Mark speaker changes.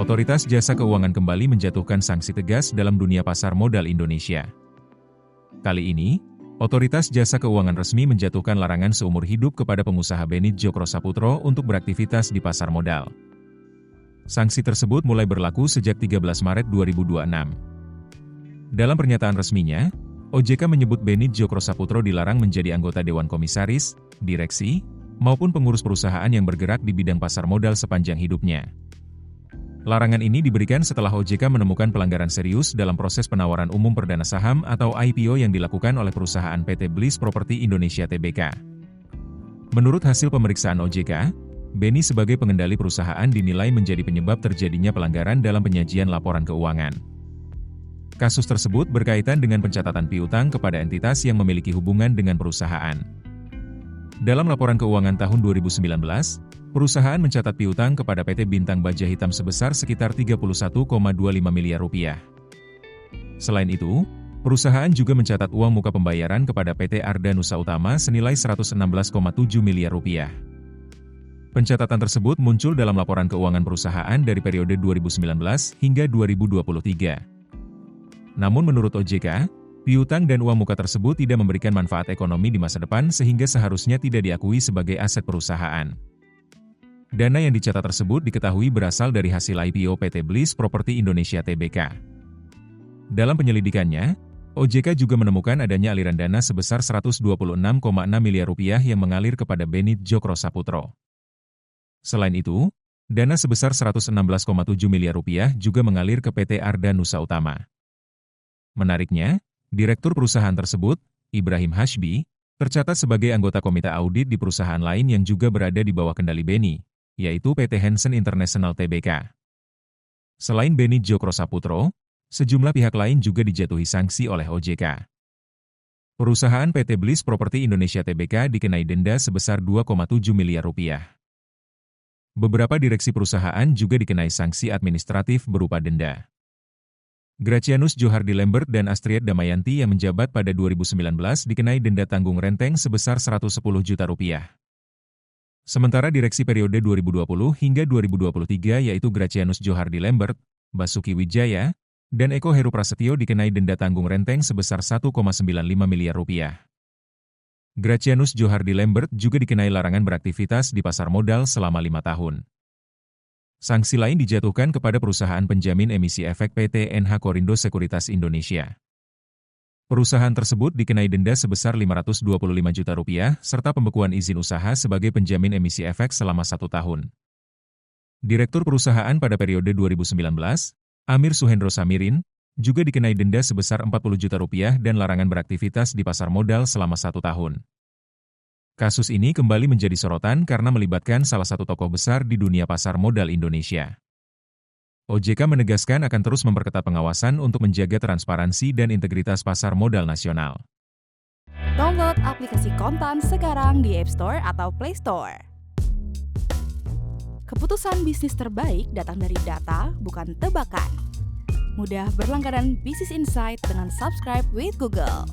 Speaker 1: Otoritas Jasa Keuangan kembali menjatuhkan sanksi tegas dalam dunia pasar modal Indonesia. Kali ini, Otoritas Jasa Keuangan resmi menjatuhkan larangan seumur hidup kepada pengusaha Benit Djokro-Saputro untuk beraktivitas di pasar modal. Sanksi tersebut mulai berlaku sejak 13 Maret 2026. Dalam pernyataan resminya, OJK menyebut Benit Djokro-Saputro dilarang menjadi anggota Dewan Komisaris, Direksi, maupun pengurus perusahaan yang bergerak di bidang pasar modal sepanjang hidupnya. Larangan ini diberikan setelah OJK menemukan pelanggaran serius dalam proses penawaran umum perdana saham atau IPO yang dilakukan oleh perusahaan PT Bliss Property Indonesia Tbk. Menurut hasil pemeriksaan OJK, Beni sebagai pengendali perusahaan dinilai menjadi penyebab terjadinya pelanggaran dalam penyajian laporan keuangan. Kasus tersebut berkaitan dengan pencatatan piutang kepada entitas yang memiliki hubungan dengan perusahaan. Dalam laporan keuangan tahun 2019, perusahaan mencatat piutang kepada PT Bintang Baja Hitam sebesar sekitar 31,25 miliar rupiah. Selain itu, perusahaan juga mencatat uang muka pembayaran kepada PT Arda Nusa Utama senilai 116,7 miliar rupiah. Pencatatan tersebut muncul dalam laporan keuangan perusahaan dari periode 2019 hingga 2023. Namun menurut OJK, piutang dan uang muka tersebut tidak memberikan manfaat ekonomi di masa depan sehingga seharusnya tidak diakui sebagai aset perusahaan. Dana yang dicatat tersebut diketahui berasal dari hasil IPO PT Bliss Property Indonesia Tbk. Dalam penyelidikannya, OJK juga menemukan adanya aliran dana sebesar 126,6 miliar rupiah yang mengalir kepada Benit Djokro-Saputro. Selain itu, dana sebesar 116,7 miliar rupiah juga mengalir ke PT Arda Nusa Utama. Menariknya, direktur perusahaan tersebut, Ibrahim Hashbi, tercatat sebagai anggota komite audit di perusahaan lain yang juga berada di bawah kendali Beni, yaitu PT Hansen International Tbk. Selain Benit Djokro-Saputro, sejumlah pihak lain juga dijatuhi sanksi oleh OJK. Perusahaan PT Bliss Property Indonesia Tbk dikenai denda sebesar 2,7 miliar rupiah. Beberapa direksi perusahaan juga dikenai sanksi administratif berupa denda. Gracianus Johardi Lambert dan Astriet Damayanti yang menjabat pada 2019 dikenai denda tanggung renteng sebesar 110 juta rupiah. Sementara direksi periode 2020 hingga 2023 yaitu Gracianus Johardi Lambert, Basuki Wijaya, dan Eko Heru Prasetyo dikenai denda tanggung renteng sebesar 1,95 miliar rupiah. Gracianus Johardi Lambert juga dikenai larangan beraktivitas di pasar modal selama 5 tahun. Sanksi lain dijatuhkan kepada perusahaan penjamin emisi efek PT NH Korindo Sekuritas Indonesia. Perusahaan tersebut dikenai denda sebesar 525 juta rupiah serta pembekuan izin usaha sebagai penjamin emisi efek selama 1 tahun. Direktur perusahaan pada periode 2019, Amir Suhendro Samirin, juga dikenai denda sebesar 40 juta rupiah dan larangan beraktivitas di pasar modal selama 1 tahun. Kasus ini kembali menjadi sorotan karena melibatkan salah satu tokoh besar di dunia pasar modal Indonesia. OJK menegaskan akan terus memperketat pengawasan untuk menjaga transparansi dan integritas pasar modal nasional.
Speaker 2: Download aplikasi Kontan sekarang di App Store atau Play Store. Keputusan bisnis terbaik datang dari data, bukan tebakan. Mudah berlangganan Business Insight dengan subscribe with Google.